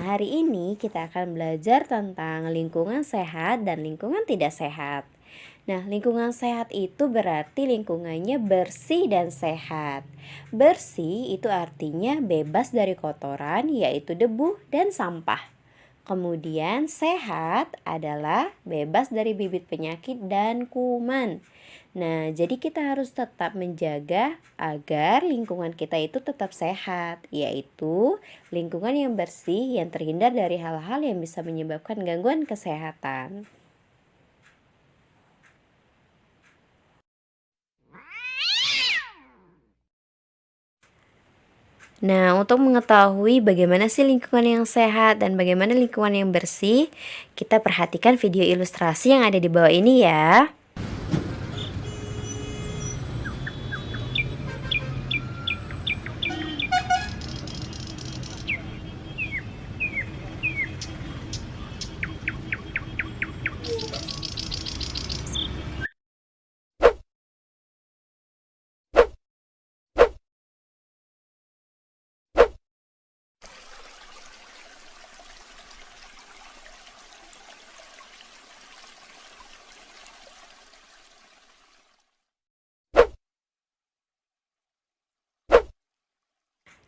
hari ini kita akan belajar tentang lingkungan sehat dan lingkungan tidak sehat. Nah, lingkungan sehat itu berarti lingkungannya bersih dan sehat. Bersih itu artinya bebas dari kotoran, yaitu debu dan sampah. Kemudian sehat adalah bebas dari bibit penyakit dan kuman. Nah, jadi kita harus tetap menjaga agar lingkungan kita itu tetap sehat, yaitu lingkungan yang bersih yang terhindar dari hal-hal yang bisa menyebabkan gangguan kesehatan. Nah, untuk mengetahui bagaimana sih lingkungan yang sehat dan bagaimana lingkungan yang bersih, kita perhatikan video ilustrasi yang ada di bawah ini ya.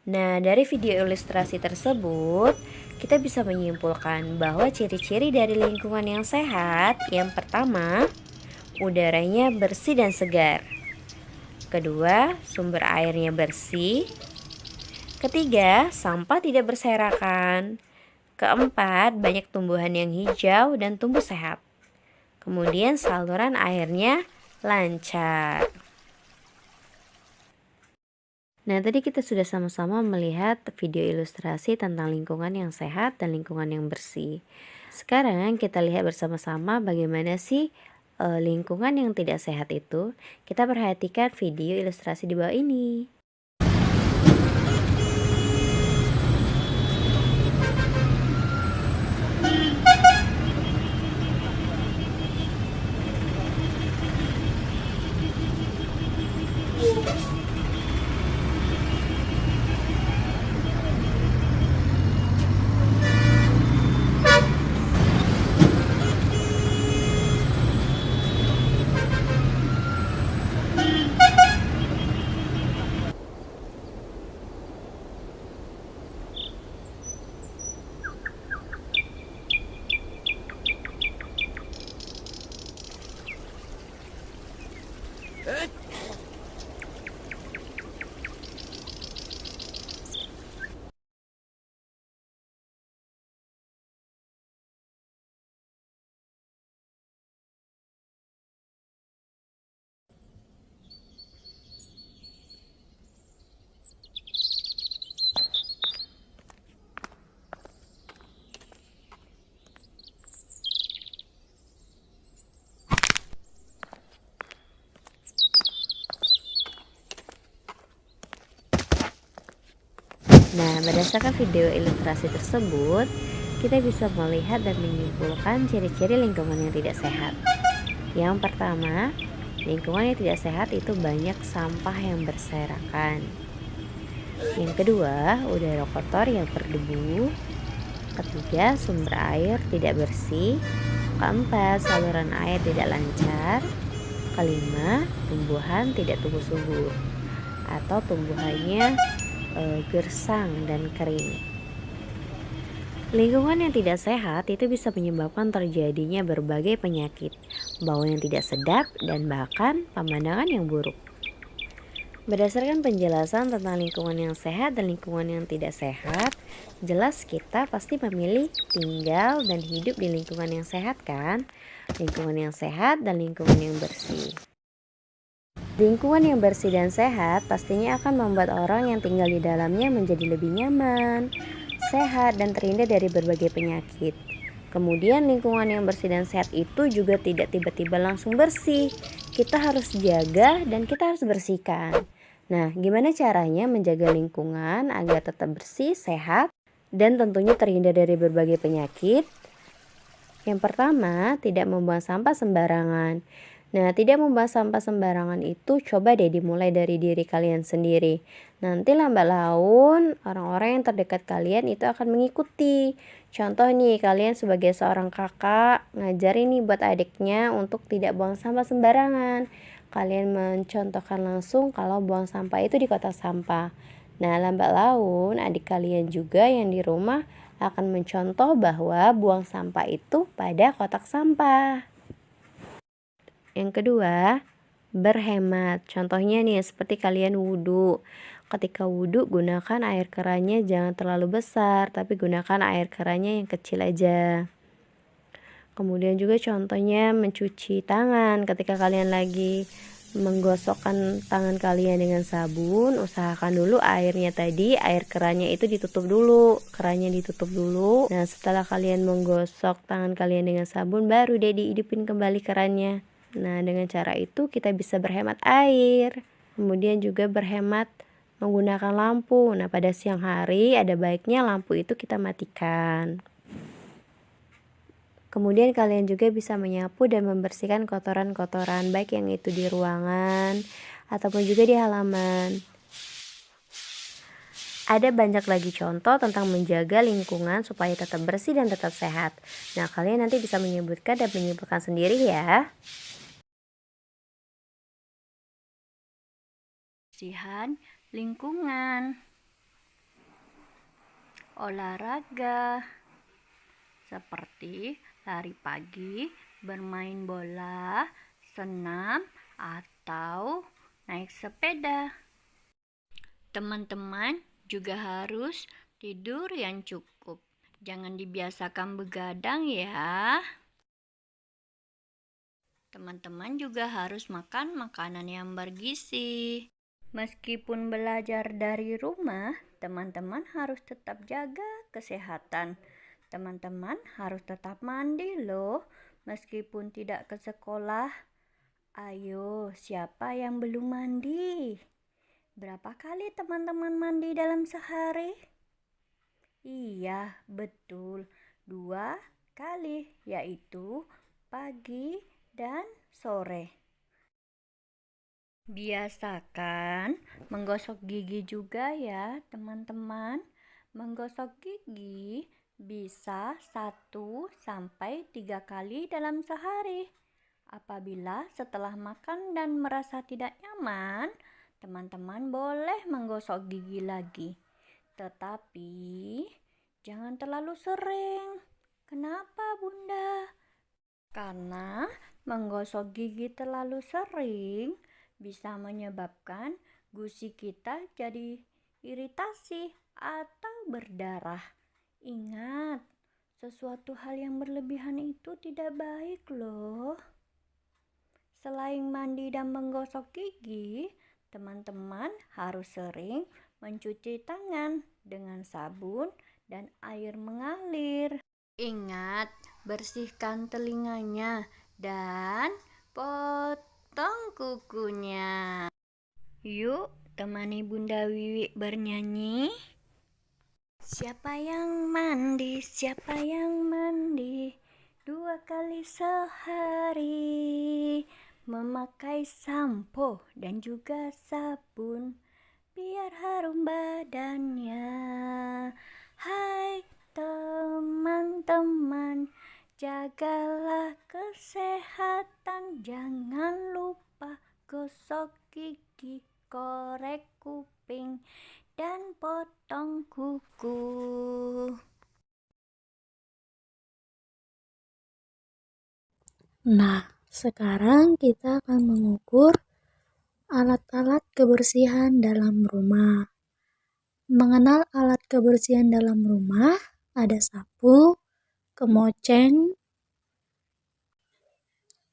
Nah, dari video ilustrasi tersebut, kita bisa menyimpulkan bahwa ciri-ciri dari lingkungan yang sehat, yang pertama, udaranya bersih dan segar. Kedua, sumber airnya bersih. Ketiga, sampah tidak berserakan. Keempat, banyak tumbuhan yang hijau dan tumbuh sehat. Kemudian saluran airnya lancar. Nah, tadi kita sudah sama-sama melihat video ilustrasi tentang lingkungan yang sehat dan lingkungan yang bersih. Sekarang kita lihat bersama-sama bagaimana sih lingkungan yang tidak sehat itu. Kita perhatikan video ilustrasi di bawah ini. Nah, berdasarkan video ilustrasi tersebut, kita bisa melihat dan menyimpulkan ciri-ciri lingkungan yang tidak sehat. Yang pertama, lingkungan yang tidak sehat itu banyak sampah yang berserakan. Yang kedua, udara kotor yang berdebu. Ketiga, sumber air tidak bersih. Keempat, saluran air tidak lancar. Kelima, tumbuhan tidak tumbuh subur atau tumbuhannya gersang dan kering. Lingkungan yang tidak sehat itu bisa menyebabkan terjadinya berbagai penyakit, bau yang tidak sedap, dan bahkan pemandangan yang buruk. Berdasarkan penjelasan tentang lingkungan yang sehat dan lingkungan yang tidak sehat, jelas kita pasti memilih tinggal dan hidup di lingkungan yang sehat kan? Lingkungan yang sehat dan lingkungan yang bersih. Lingkungan yang bersih dan sehat pastinya akan membuat orang yang tinggal di dalamnya menjadi lebih nyaman, sehat, dan terhindar dari berbagai penyakit. Kemudian lingkungan yang bersih dan sehat itu juga tidak tiba-tiba langsung bersih. Kita harus jaga dan kita harus bersihkan. Nah, gimana caranya menjaga lingkungan agar tetap bersih, sehat, dan tentunya terhindar dari berbagai penyakit? Yang pertama, tidak membuang sampah sembarangan. Nah, tidak membuang sampah sembarangan itu coba deh dimulai dari diri kalian sendiri. Nanti lambat laun orang-orang yang terdekat kalian itu akan mengikuti. Contoh nih, kalian sebagai seorang kakak ngajarin nih buat adiknya untuk tidak buang sampah sembarangan. Kalian mencontohkan langsung kalau buang sampah itu di kotak sampah. Nah, lambat laun adik kalian juga yang di rumah akan mencontoh bahwa buang sampah itu pada kotak sampah. Yang kedua, berhemat. Contohnya nih, seperti kalian wudhu. Ketika wudhu, gunakan air kerannya jangan terlalu besar, tapi gunakan air kerannya yang kecil aja. Kemudian juga contohnya mencuci tangan. Ketika kalian lagi menggosokkan tangan kalian dengan sabun, usahakan dulu airnya tadi, air kerannya itu ditutup dulu. Kerannya ditutup dulu. Nah, setelah kalian menggosok tangan kalian dengan sabun, baru deh dihidupin kembali kerannya. Nah, dengan cara itu kita bisa berhemat air. Kemudian juga berhemat menggunakan lampu. Nah, pada siang hari ada baiknya lampu itu kita matikan. Kemudian kalian juga bisa menyapu dan membersihkan kotoran-kotoran, baik yang itu di ruangan ataupun juga di halaman. Ada banyak lagi contoh tentang menjaga lingkungan supaya tetap bersih dan tetap sehat. Nah, kalian nanti bisa menyebutkan dan menyimpulkan sendiri ya. Kebersihan lingkungan, olahraga seperti lari pagi, bermain bola, senam, atau naik sepeda. Teman-teman juga harus tidur yang cukup. Jangan dibiasakan begadang ya. Teman-teman juga harus makan makanan yang bergizi. Meskipun belajar dari rumah, teman-teman harus tetap jaga kesehatan. Teman-teman harus tetap mandi loh, meskipun tidak ke sekolah. Ayo, siapa yang belum mandi? Berapa kali teman-teman mandi dalam sehari? Iya, betul. 2 kali, yaitu pagi dan sore. Biasakan menggosok gigi juga ya teman-teman. Menggosok gigi bisa 1-3 kali dalam sehari. Apabila setelah makan dan merasa tidak nyaman, teman-teman boleh menggosok gigi lagi. Tetapi jangan terlalu sering. Kenapa Bunda? Karena menggosok gigi terlalu sering bisa menyebabkan gusi kita jadi iritasi atau berdarah. Ingat, sesuatu hal yang berlebihan itu tidak baik loh. Selain mandi dan menggosok gigi, teman-teman harus sering mencuci tangan dengan sabun dan air mengalir. Ingat, bersihkan telinganya dan potong kukunya. Yuk, temani Bunda Wiwi bernyanyi. Siapa yang mandi, siapa yang mandi 2 kali sehari, memakai sampo dan juga sabun biar harum badannya. Hai teman-teman, jagalah kesehatan, jangan lupa gosok gigi, korek kuping, dan potong kuku. Nah, sekarang kita akan mengukur alat-alat kebersihan dalam rumah. Mengenal alat kebersihan dalam rumah, ada sapu, kemoceng,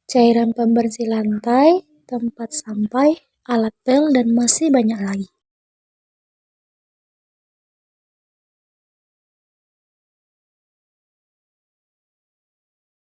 cairan pembersih lantai, tempat sampai, alat pel, dan masih banyak lagi.